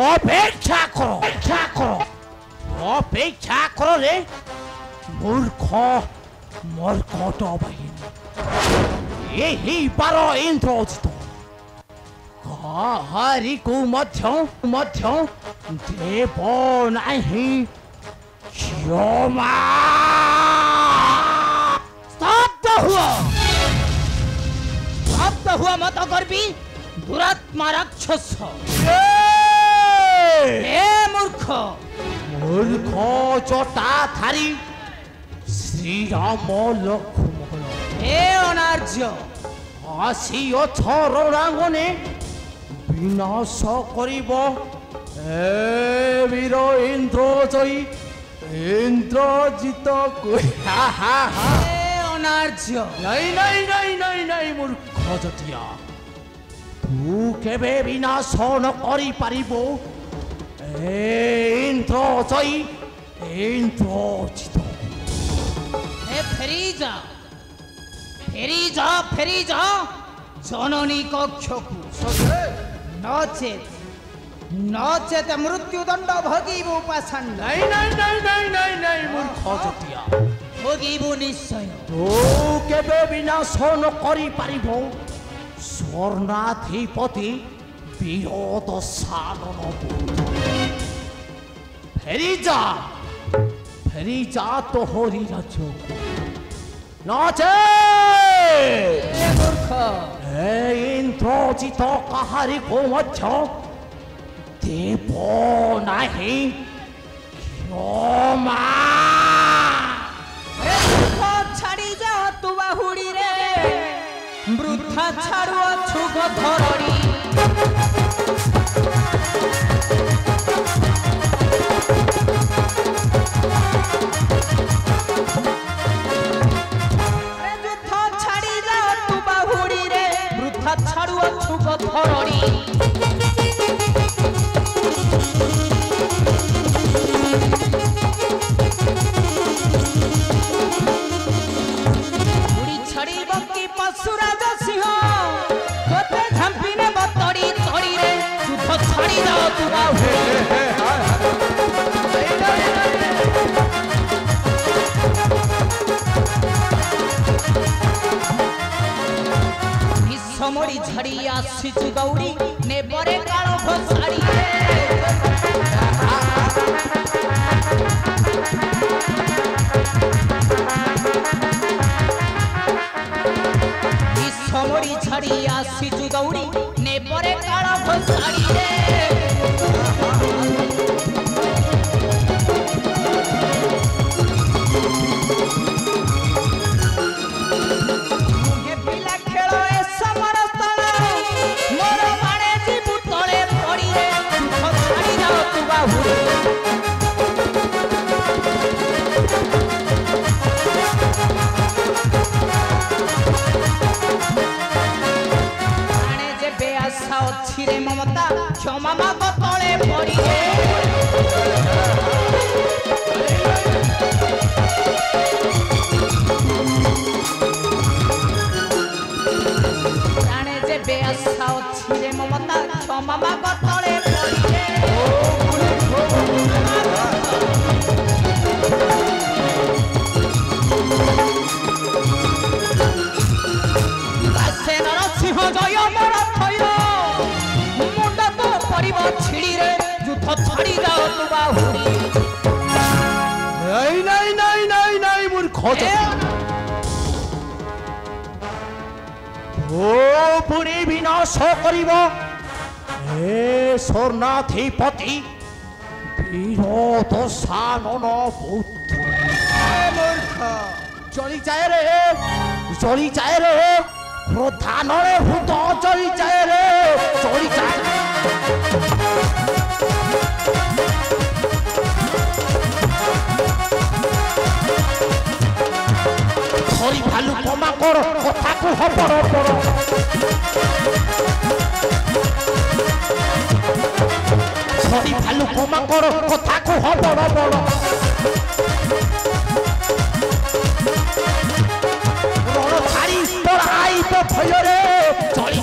অপেক্ষা করো অপেক্ষা করো রে মূর্খ মর্কট বাহিনী এই বার ইন্দ্রজিত কাহারিକୁ ମଧ୍ୟ ଦେବ ନାହିଁ କ୍ଷମା স্তব্ধ ହୁଅ ମତ ଗର୍ବୀ ଦୁରାତ୍ମା ରାକ୍ଷସ ଏ ମୂର୍ଖ ଜଟାଧାରୀ ଶ୍ରୀରାମ ଲକ୍ଷ୍ମଣ ଏ ଅନାର୍ଯ୍ୟ ଆସିଅଛ ରଣାଙ୍ଗନେ বিনাশ করিব এ বীর ইন্দ্রজয়ী ইন্দ্রজিত অনার্য নাই মূর্খ জটিয়া তু কেবে বিনাশ ন করি পারিব এ ইন্দ্রজয়ী ইন্দ্রজিত ফেরি যা জননী কক্ষকু নচেত মৃত্যুদণ্ড ভোগিব উপাসন নাই মূর্খ জটিয়া ভোগিব নিশ্চয় তো কেবে বিনাশ ন করি পারিব স্বর্ণাধিপতি বিরোধ সাধন ফেরি যা তো হরি রাজ্য নচে মূর্খ ইন্দ্রজিত কাহারিକୁ ମଧ୍ୟ ଦେବ ନାହିଁ କ୍ଷମା ଛାଡ଼ି ଯା ତୁ ବାହୁଡ଼ିରେ ବୃଥା ଛାଡ଼ୁଅଛୁ ଧରଣୀ ছাড়ুয়াছু ধরণী উড়ি ছাড়িব কি পশুরাজ সিংহ তোতে ঝাম্পি নেব তড়ি তড়িরে যুদ্ধ ছাড়ি দাও তু সমরি ঝাড়ি আসিছু দৌড়ি নেবরে কাল ঘোষাড়ি সমরি ঝাড়ি আসিছু দৌড়ি নেবরে কাল ঘোষাড়ি অছিরে মমতা ক্ষমা মাগ তলে পড়িবে প্রাণে যে বেআশা অছিরে মমতা ক্ষমা মাগ তলে পড়িবে দাসে নরসিংহ জয় মর ছিড়িরে যুদ্ধ ছাড়ি দাও তু বাহুড়ি নাই মূর্খ ও পুরি বিনাশ করিব হে স্বর্ণাধিপতি বিরোধ সানন পুত্র মূর্খ চলি যায় রে ক্রোধানরে ভূত চলি যায় রে চলি যায় হরি ভালু ক্ষমা কর কথাকু হবড় পড় হরি ভালু ক্ষমা কর কথাকু হবড় পড় রণ ছাড়ি তোর আইব ভয়রে চলি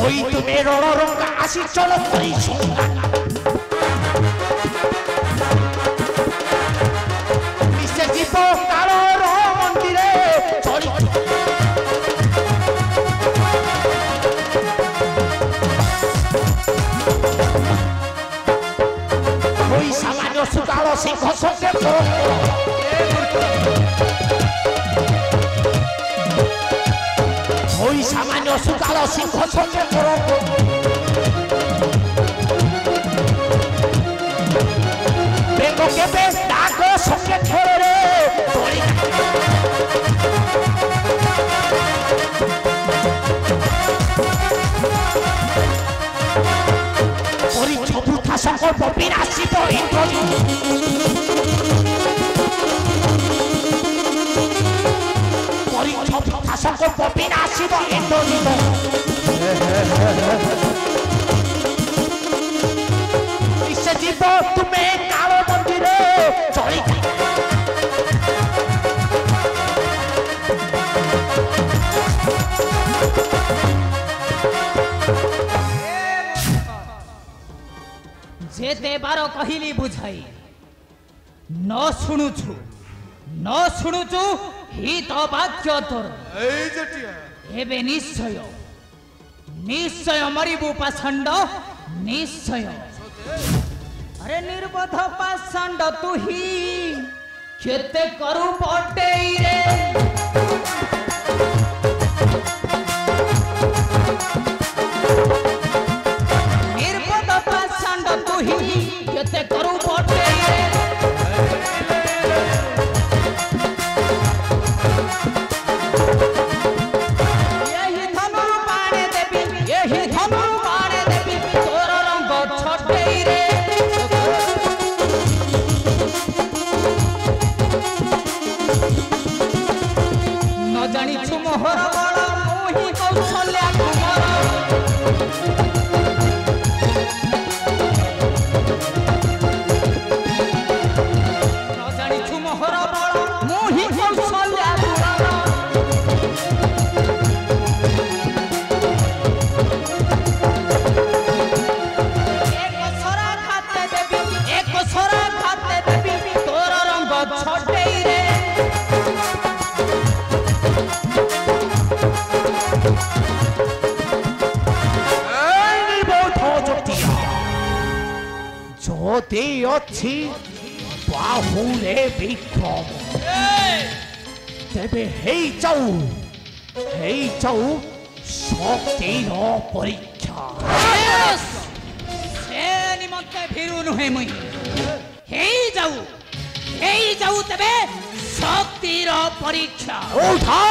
ওই তুমি রণরঙ্গা আসি চলো করি সঙ্গা মিশে জীব কালোর মন্দিরে চলি ওই সামান্য সুকাল সিংহ সঙ্গে ওই সামান্য সুকাল সিংহ সঙ্গে বেঙ্গ কেবে ডাক সঙ্গে ছেড়ে পরিচ্ছবুথা সংকল্প বিনাশিত ইন্দ্রজিৎ পরিচ্ছবুথা সংকল্প বিনাশিত ইন্দ্রজিৎ মিশে জীব তুমি কাল মন্দিরে চলি जेते बारो कहिली बुझाई न शुणुछु ही तो वाक्य तोर एबे निश्चय निश्चय मरिबु पाषंड निश्चय अरे निर्बोध पाषंड तू ही केते करू पटेई रे केते करू पटे यही धनु बाणे देवी तोर रंग छटे रे न जानी छु मोहर बड़ मोहि कौशल्या कुमार जोते अच्छी बाहुले विक्रम तेबे हेई जाऊ शक्तिर परीक्षा से निमंते फिरू नुहे मुई हेई जाऊ तेबे शक्तिर परीक्षा उठा